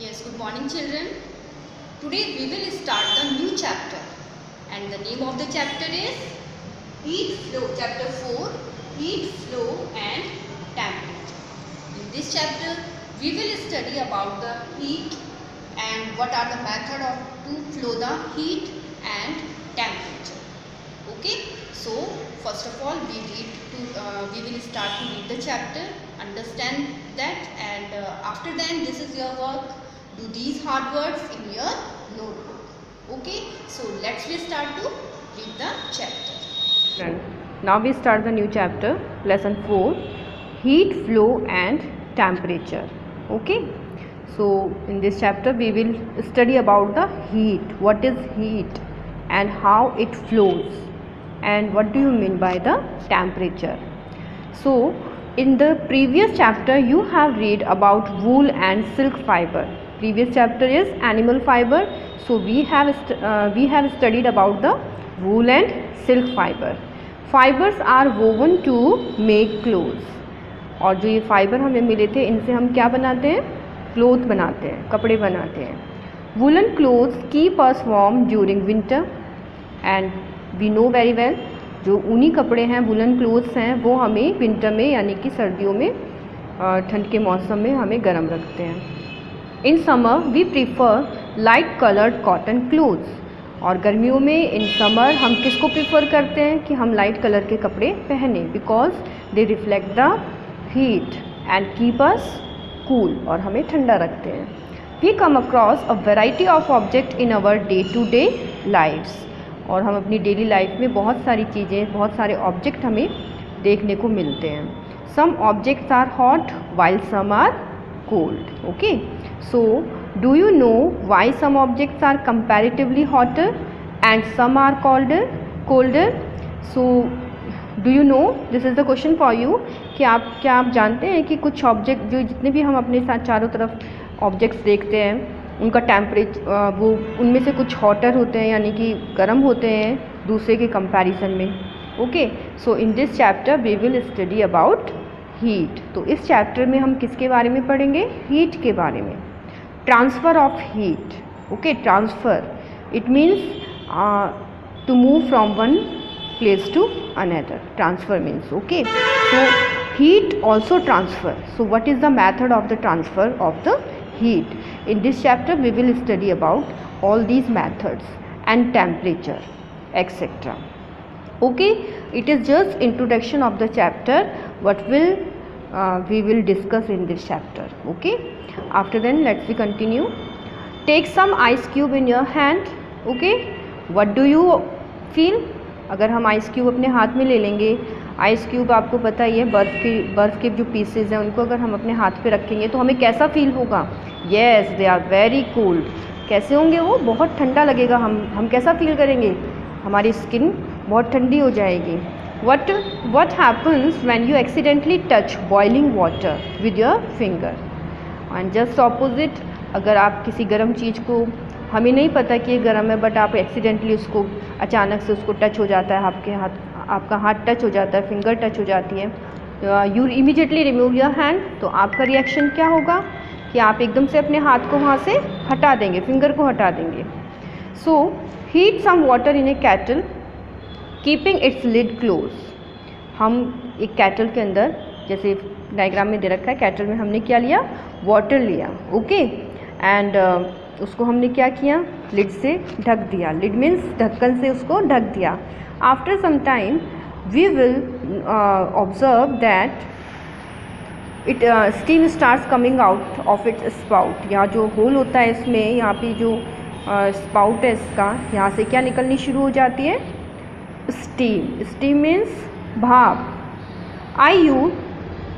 Yes, good morning children. Today we will start the new chapter and the name of the chapter is Heat Flow. Chapter 4, Heat Flow and Temperature. In this chapter we will study about the heat and what are the method of to flow the heat and temperature. Okay, so first of all we will start to read the chapter, understand that, and after then this is your work. Do these hard words in your notebook. Okay, so let's start to read the chapter. Now we start the new chapter, lesson 4, heat flow and temperature. Okay, so in this chapter we will study about the heat, what is heat and how it flows, and what do you mean by the temperature. So in the previous chapter you have read about wool and silk fiber. Previous chapter is animal fiber, so we have studied about the wool and silk fiber. Fibres are woven to make clothes, और जो ये fibre हमें मिले थे इनसे हम क्या बनाते हैं, क्लोथ बनाते हैं, कपड़े बनाते हैं. Woollen clothes keep us warm during winter, and we know very well जो ऊनी कपड़े हैं, वुलन क्लोथ्स हैं, वो हमें विंटर में यानी कि सर्दियों में, ठंड के मौसम में हमें गर्म रखते हैं. In summer we prefer light coloured cotton clothes, और गर्मियों में इन समर हम किसको प्रीफर करते हैं कि हम लाइट कलर के कपड़े पहने, because they reflect the heat and keep us cool, और हमें ठंडा रखते हैं. We come across a variety of object in our day to day lifes, और हम अपनी डेली लाइफ में बहुत सारी चीज़ें, बहुत सारे ऑब्जेक्ट हमें देखने को मिलते हैं. Some objects are hot while some are cold. Okay, so do you know why some objects are comparatively hotter and some are colder? So do you know, this is the question for you, कि क्या आप जानते हैं कि कुछ object, जो जितने भी हम अपने साथ चारों तरफ ऑब्जेक्ट्स देखते हैं, उनका टेम्परेचर, वो उनमें से कुछ हॉटर होते हैं यानी कि गर्म होते हैं दूसरे के कंपैरिजन में. Okay, so in this chapter we will study about heat. तो इस चैप्टर में हम किसके बारे में पढ़ेंगे, हीट के बारे में. Transfer of heat. Okay, transfer it means to move from one place to another. Transfer means, okay, so heat also transfer. So what is the method of the transfer of the heat. In this chapter we will study about all these methods and temperature etcetera. Okay, it is just introduction of the chapter, what we will discuss in this chapter. Okay, after then let's continue. Take some ice cube in your hand. Okay, what do you feel? अगर हम ice cube अपने हाथ में ले लेंगे, ice cube आपको पता ही है बर्फ़ के जो पीसेज हैं उनको अगर हम अपने हाथ पे रखेंगे तो हमें कैसा फील होगा. Yes, they are very cold. कैसे होंगे वो, बहुत ठंडा लगेगा. हम कैसा फील करेंगे, हमारी स्किन बहुत ठंडी हो जाएगी. what happens when you accidentally touch boiling water with your finger? and just opposite, अगर आप किसी गर्म चीज़ को, हमें नहीं पता कि ये गर्म है, बट आप एक्सीडेंटली उसको, अचानक से उसको टच हो जाता है, आपका हाथ टच हो जाता है, फिंगर टच हो जाती है, you immediately remove your hand. तो आपका रिएक्शन क्या होगा कि आप एकदम से अपने हाथ को वहाँ से हटा देंगे, फिंगर को हटा देंगे. So heat some water in a kettle keeping its lid close. हम एक कैटल के अंदर, जैसे डायग्राम में दे रखा है, कैटल में हमने क्या लिया, वाटर लिया. ओके, एंड उसको हमने क्या किया, लिड से ढक दिया. लिड मीन्स ढक्कन से उसको ढक दिया. After some time we will observe that it steam starts coming out of its spout. यहाँ जो होल होता है इसमें, यहाँ पे जो स्पाउट है इसका, यहाँ से क्या निकलनी शुरू हो जाती है, स्टीम. स्टीम मीन्स भाप. I you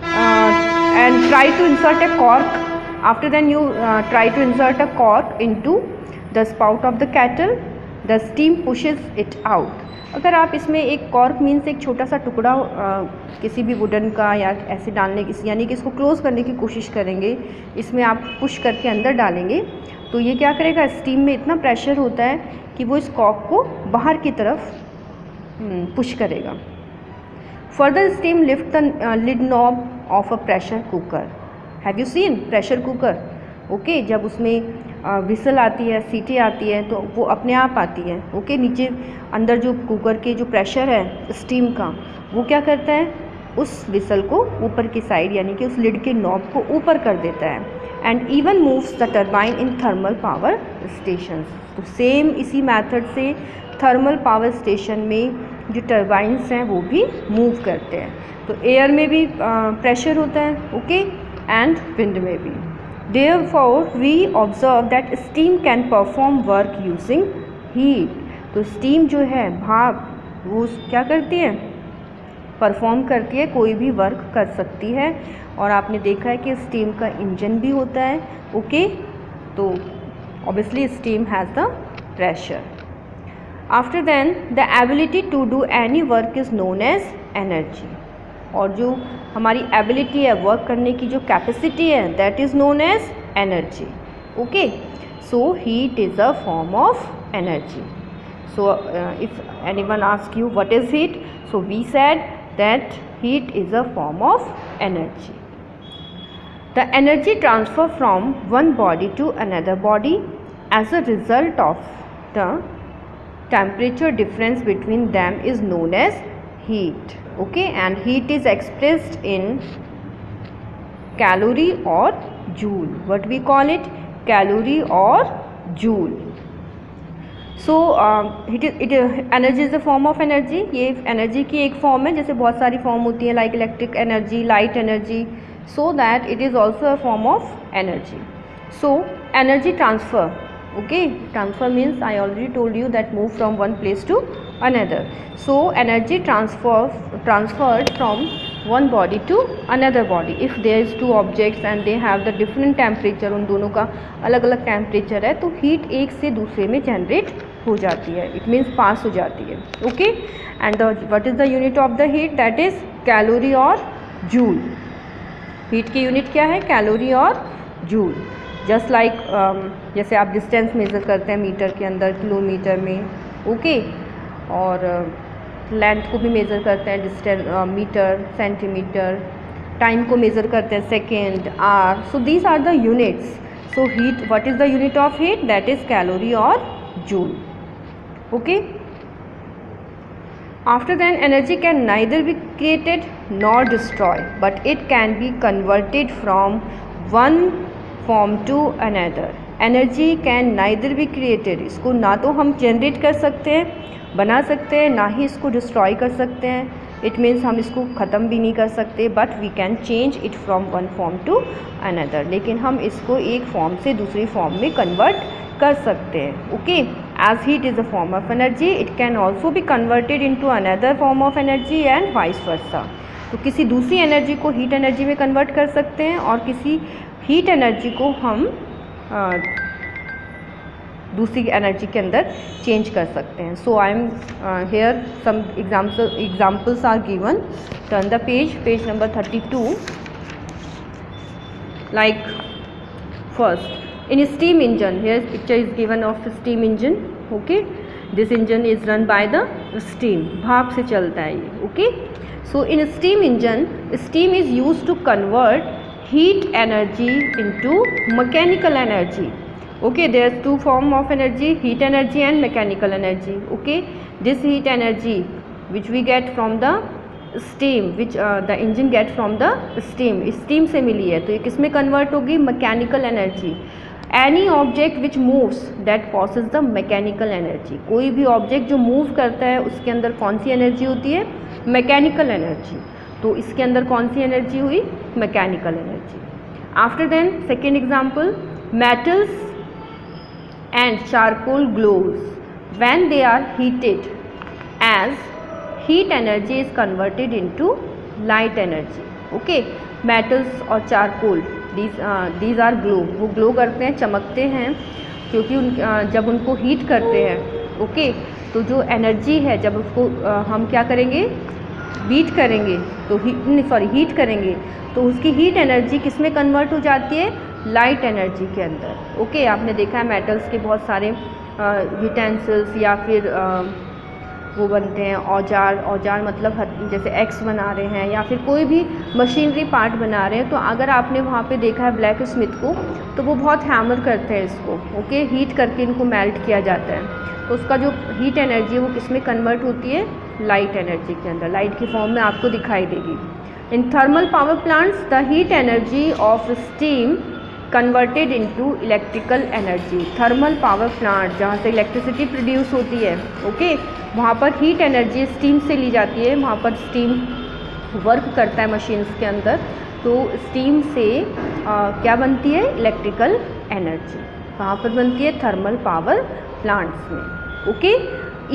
and try to insert a cork. After then you try to insert a cork into the spout of the kettle. The steam pushes it out. अगर आप इसमें एक कॉर्क मीन्स एक छोटा सा टुकड़ा किसी भी वुडन का या ऐसे डालने की, यानी कि इसको क्लोज करने की कोशिश करेंगे, इसमें आप पुश करके अंदर डालेंगे तो ये क्या करेगा, स्टीम में इतना प्रेशर होता है कि वो इस कॉर्क को बाहर की तरफ पुश करेगा. Further steam lift the lid knob of a pressure cooker. Have you seen pressure cooker? Okay. जब उसमें विसल आती है, सीटी आती है, तो वो अपने आप आती है। ओके, नीचे अंदर जो कुकर के जो प्रेशर है स्टीम का, वो क्या करता है, उस विसल को ऊपर की साइड यानी कि उस लिड के नॉब को ऊपर कर देता है। And even moves the turbine in thermal power stations. तो सेम इसी मेथड से थर्मल पावर स्टेशन में जो टरबाइंस हैं वो भी मूव करते हैं। तो एयर में भी प्रेशर होता है, ओके, एंड विंड में भी। Therefore, we observe that steam can perform work using heat. तो steam जो है, भाप, वो क्या करती है, परफॉर्म करती है, कोई भी वर्क कर सकती है। और आपने देखा है कि स्टीम का इंजन भी होता है, ओके। तो obviously steam has the pressure. After then the ability to do any work is known as energy. और जो हमारी एबिलिटी है, वर्क करने की जो कैपेसिटी है, that is known as energy, okay. So heat is a form of energy. So if anyone ask you what is heat, so we said that heat is a form of energy. The energy transfer from one body to another body as a result of the temperature difference between them is known as heat, okay, and heat is expressed in calorie or joule. What we call it, calorie or joule. So energy is a form of energy. ये energy की एक form है, जैसे बहुत सारी form होती है like electric energy, light energy, so that it is also a form of energy. So energy transfer, okay, transfer means I already told you that move from one place to another. So energy transferred from one body to another body. If there is two objects and they have the different temperature, उन दोनों का अलग अलग temperature है, तो heat एक से दूसरे में जनरेट हो जाती है, इट मीन्स पास हो जाती है, okay. And what is the unit of the heat, that is calorie और जूल। हीट की यूनिट क्या है, कैलोरी और जूल। जस्ट लाइक जैसे आप डिस्टेंस मेज़र करते हैं मीटर के अंदर, किलोमीटर में, ओके, और लेंथ को भी मेज़र करते हैं डिस्टेंस, मीटर, सेंटीमीटर, टाइम को मेज़र करते हैं second, hour. So these are the units. So heat, what is the unit of heat, that is calorie और joule, okay. After then, energy can neither be created nor destroyed, but it can be converted from one form to another. Energy can neither be created, इसको ना तो हम generate कर सकते हैं, बना सकते हैं, ना ही इसको डिस्ट्रॉय कर सकते हैं। इट मीन्स हम इसको ख़त्म भी नहीं कर सकते, but we can change it from one form to another. लेकिन हम इसको एक फॉर्म से दूसरी फॉर्म में कन्वर्ट कर सकते हैं, okay. As heat is a form of energy, it can also be converted into another form of energy and vice versa. तो किसी दूसरी एनर्जी को हीट एनर्जी में कन्वर्ट कर सकते हैं और किसी हीट एनर्जी को हम दूसरी एनर्जी के अंदर चेंज कर सकते हैं। So I am here some examples are given. Turn the page number 32। Like first, in steam engine, here picture is given of steam engine, okay. This engine is run by the steam, भाप से चलता है ये, okay. So in steam engine, steam is used to convert heat energy into mechanical energy, okay. There are two form of energy, heat energy and mechanical energy, okay. This heat energy which we get from the steam, which the engine get from the steam से मिली है, तो ये किस में convert होगी, mechanical energy. Any object which moves that possesses the mechanical energy, कोई भी object जो मूव करता है उसके अंदर कौन सी एनर्जी होती है, मैकेनिकल एनर्जी। तो इसके अंदर कौन सी एनर्जी हुई, mechanical energy. After then second example, metals and charcoal glows when they are heated as heat energy is converted into light energy, okay. Metals और चारकोल, दीज आर ग्लो, वो glow करते हैं, चमकते हैं, क्योंकि जब उनको हीट करते हैं, ओके, तो जो एनर्जी है जब उसको हम क्या करेंगे, बीट करेंगे, तो हीट करेंगे, तो उसकी हीट एनर्जी किस में कन्वर्ट हो जाती है, लाइट एनर्जी के अंदर, ओके। आपने देखा है मेटल्स के बहुत सारे यूटेंसिल्स या फिर वो बनते हैं। औजार मतलब जैसे एक्स बना रहे हैं या फिर कोई भी मशीनरी पार्ट बना रहे हैं, तो अगर आपने वहाँ पे देखा है ब्लैक स्मिथ को, तो वो बहुत हैमर करते हैं इसको, ओके, हीट करके इनको मेल्ट किया जाता है। तो उसका जो हीट एनर्जी है वो किस में कन्वर्ट होती है, लाइट एनर्जी के अंदर, लाइट की फॉर्म में आपको दिखाई देगी। In thermal power plants the heat energy of steam converted into electrical energy. Thermal power plant जहाँ से इलेक्ट्रिसिटी प्रोड्यूस होती है, ओके, वहाँ पर हीट एनर्जी स्टीम से ली जाती है। वहाँ पर स्टीम वर्क करता है मशीन्स के अंदर, तो स्टीम से क्या बनती है, इलेक्ट्रिकल एनर्जी वहाँ पर बनती है थर्मल पावर प्लांट्स में, okay.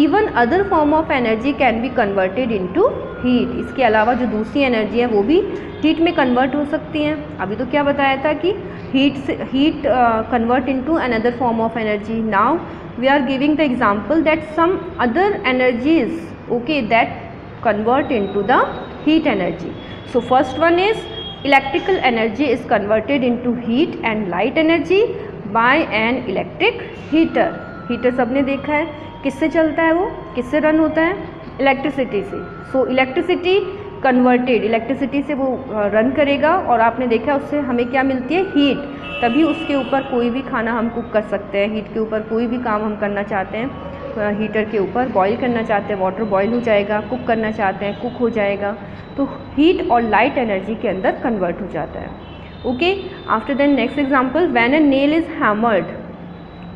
Even other form of energy can be converted into heat. इसके अलावा जो दूसरी एनर्जी है वो भी हीट में कन्वर्ट हो सकती हैं। अभी तो क्या बताया था कि heat convert into another form of energy. Now we are giving the example that some other energies, okay, that convert into the heat energy. So first one is electrical energy is converted into heat and light energy by an electric heater. Heater सबने देखा है, किससे चलता है, वो किससे run होता है, इलेक्ट्रिसिटी से। सो इलेक्ट्रिसिटी कन्वर्टेड, इलेक्ट्रिसिटी से वो रन करेगा और आपने देखा उससे हमें क्या मिलती है, हीट। तभी उसके ऊपर कोई भी खाना हम कुक कर सकते हैं। हीट के ऊपर कोई भी काम हम करना चाहते हैं, हीटर के ऊपर बॉईल करना चाहते हैं, वाटर बॉईल हो जाएगा, कुक करना चाहते हैं, कुक हो जाएगा। तो हीट और लाइट एनर्जी के अंदर कन्वर्ट हो जाता है, okay. After then next example, when a nail is hammered,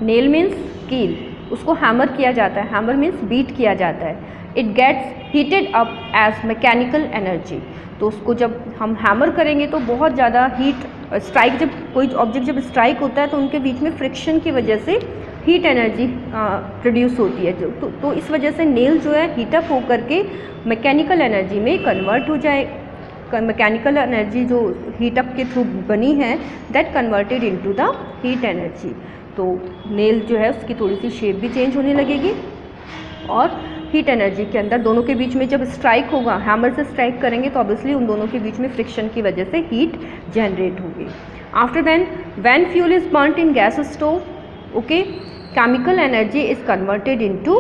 nail means कील, उसको हैमर किया जाता है, हैमर मीन्स बीट किया जाता है। It gets heated up as mechanical energy. तो उसको जब हम हैमर करेंगे तो बहुत ज़्यादा हीट स्ट्राइक, जब कोई ऑब्जेक्ट जब स्ट्राइक होता है तो उनके बीच में फ्रिक्शन की वजह से हीट एनर्जी प्रोड्यूस होती है। तो इस वजह से नेल जो है हीटअप होकर के मैकेनिकल एनर्जी में कन्वर्ट हो जाए। मैकेनिकल एनर्जी जो हीटअप के थ्रू बनी है, that converted into the heat energy. तो नेल जो है उसकी थोड़ी सी शेप भी चेंज होने लगेगी और हीट एनर्जी के अंदर दोनों के बीच में जब स्ट्राइक होगा, हैमर से स्ट्राइक करेंगे तो ऑब्वियसली उन दोनों के बीच में फ्रिक्शन की वजह से हीट जनरेट होगी। After then when fuel is burnt in gas stove, okay, chemical energy is converted into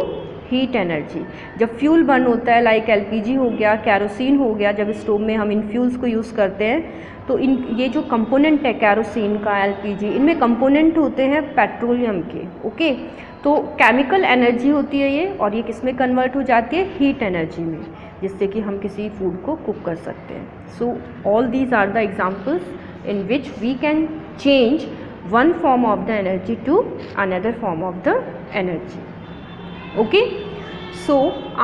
heat energy. जब फ्यूल बर्न होता है, लाइक एलपीजी हो गया, कैरोसिन हो गया, जब स्टोव में हम इन फ्यूल्स को यूज़ करते हैं तो ये जो कंपोनेंट है कैरोसिन का, एलपीजी, इनमें कंपोनेंट होते हैं पेट्रोलियम के, ओके। तो केमिकल एनर्जी होती है ये, और ये किस में कन्वर्ट हो जाती है, हीट एनर्जी में, जिससे कि हम किसी फूड को कुक कर सकते हैं। So all these are the examples in which we can change one form of the energy to another form of the energy, okay. So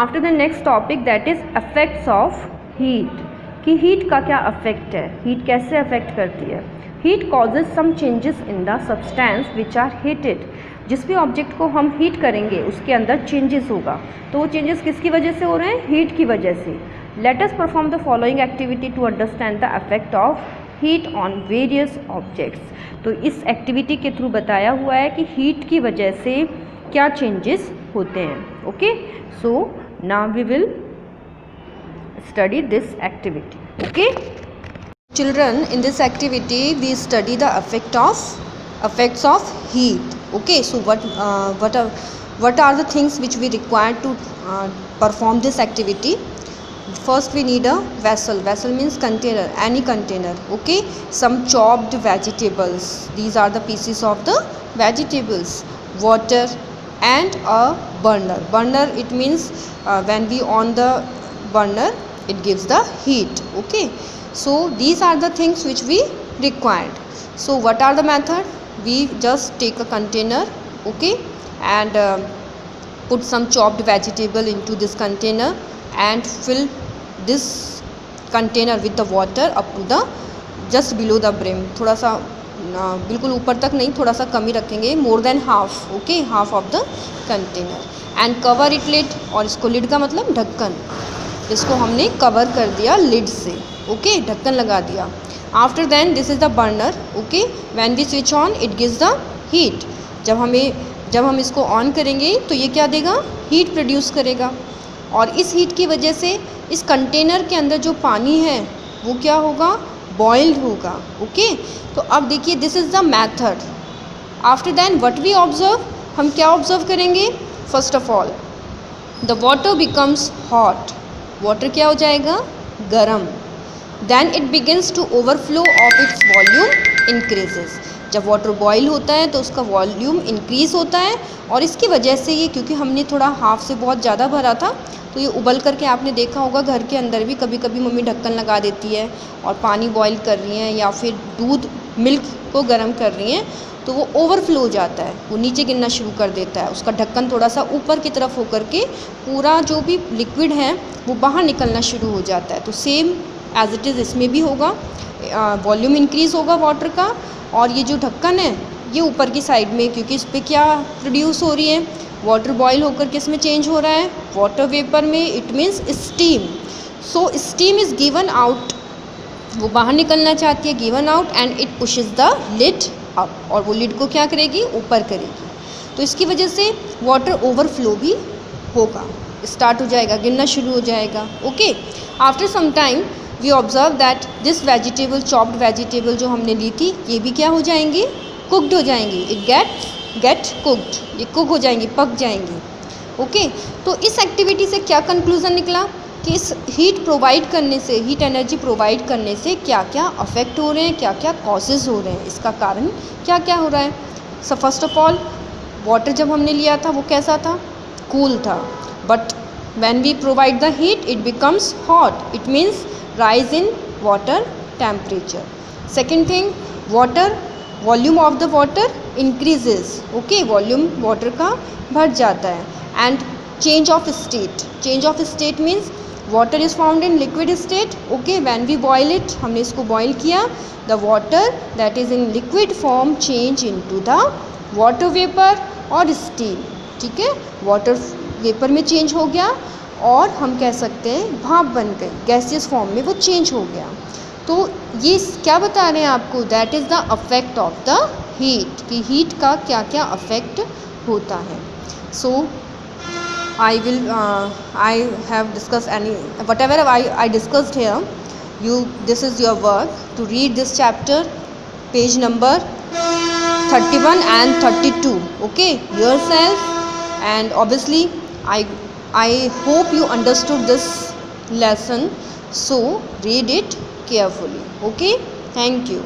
after the next topic, that is effects of heat, कि heat का क्या effect है, heat कैसे affect करती है। heat causes some changes in the substance which are heated। जिस भी object को हम हीट करेंगे उसके अंदर चेंजेस होगा, तो वो चेंजेस किसकी वजह से हो रहे हैं, हीट की वजह से। Let us perform the following activity to understand the effect of heat on various objects. तो इस एक्टिविटी के थ्रू बताया हुआ है कि हीट की वजह से क्या चेंजेस होते हैं, okay. So now we will study this activity, okay. Children, in this activity we study the effects of heat, okay. So what are the things which we require to perform this activity? First we need a vessel means container, any container, okay. Some chopped vegetables, these are the pieces of the vegetables, water and a burner, it means when we on the burner it gives the heat, okay. So these are the things which we required. So what are the method? We just take a container, okay, and put some chopped vegetable into this container and fill this container with the water up to the just below the brim, थोड़ा सा बिल्कुल ऊपर तक नहीं, थोड़ा सा कम ही रखेंगे, more than half, okay, half of the container, and cover it lid। और इसको lid का मतलब ढक्कन, इसको हमने कवर कर दिया लिड से, ओके, ढक्कन लगा दिया। After then this is the burner, okay, when we switch on it gives the heat. जब हम इसको ऑन करेंगे तो ये क्या देगा, हीट प्रोड्यूस करेगा, और इस हीट की वजह से इस कंटेनर के अंदर जो पानी है वो क्या होगा, बॉइल्ड होगा, ओके। तो अब देखिए this is the method. After then what we observe, हम क्या ऑब्जर्व करेंगे, first of all the water becomes hot, water क्या हो जाएगा, गर्म. Then it begins to overflow of its volume increases. जब वाटर बॉईल होता है तो उसका वॉल्यूम इंक्रीज़ होता है और इसकी वजह से ये, क्योंकि हमने थोड़ा हाफ से बहुत ज़्यादा भरा था, तो ये उबल करके आपने देखा होगा घर के अंदर भी कभी कभी मम्मी ढक्कन लगा देती है और पानी बॉईल कर रही हैं या फिर दूध मिल्क को गर्म कर रही हैं, तो वो ओवरफ्लो हो जाता है, वो नीचे गिरना शुरू कर देता है. उसका ढक्कन थोड़ा सा ऊपर की तरफ होकर के पूरा जो भी लिक्विड है वो बाहर निकलना शुरू हो जाता है. तो सेम एज इट इज़ इसमें भी होगा, वॉल्यूम इंक्रीज़ होगा वाटर का और ये जो ढक्कन है ये ऊपर की साइड में, क्योंकि इस पर क्या प्रोड्यूस हो रही है, वाटर बॉईल होकर किस में चेंज हो रहा है, वाटर वेपर में. It means steam. So steam is given out, वो बाहर निकलना चाहती है, given out, and it pushes the lid up, और वो लिड को क्या करेगी, ऊपर करेगी. तो इसकी वजह से वाटर ओवरफ्लो भी होगा, स्टार्ट हो जाएगा, गिरना शुरू हो जाएगा. Okay. After some time we observe that this vegetable, chopped vegetable जो हमने ली थी, ये भी क्या हो जाएंगी, कुकड हो जाएंगी. इट गेट कुकड, ये कुक हो जाएंगी, पक जाएंगी. ओके. तो इस एक्टिविटी से क्या कंक्लूज़न निकला कि इस हीट प्रोवाइड करने से, हीट एनर्जी प्रोवाइड करने से क्या क्या अफेक्ट हो रहे हैं, क्या क्या कॉजेज़ हो रहे हैं, इसका कारण क्या क्या हो रहा है. So first of all, water जब हमने लिया था वो कैसा था, कूल था, but when we provide the heat it becomes hot. It means rise in water temperature. Second thing, water, volume of the water increases. Okay, volume water का बढ़ जाता है. And change of state, change of state means water is found in liquid state. Okay, when we boil it, हमने इसको boil किया, the water that is in liquid form change into the water vapor और steam. ठीक है, water vapor में change हो गया और हम कह सकते हैं भाप बन गई, गैसियस फॉर्म में वो चेंज हो गया. तो ये क्या बता रहे हैं आपको, that is the effect of the heat, कि हीट का क्या क्या अफेक्ट होता है. So I have discuss any whatever I discussed here, you, this is your work to read this chapter, page number 31 and 32. Okay, yourself, and obviously I hope you understood this lesson, so read it carefully. Okay, thank you.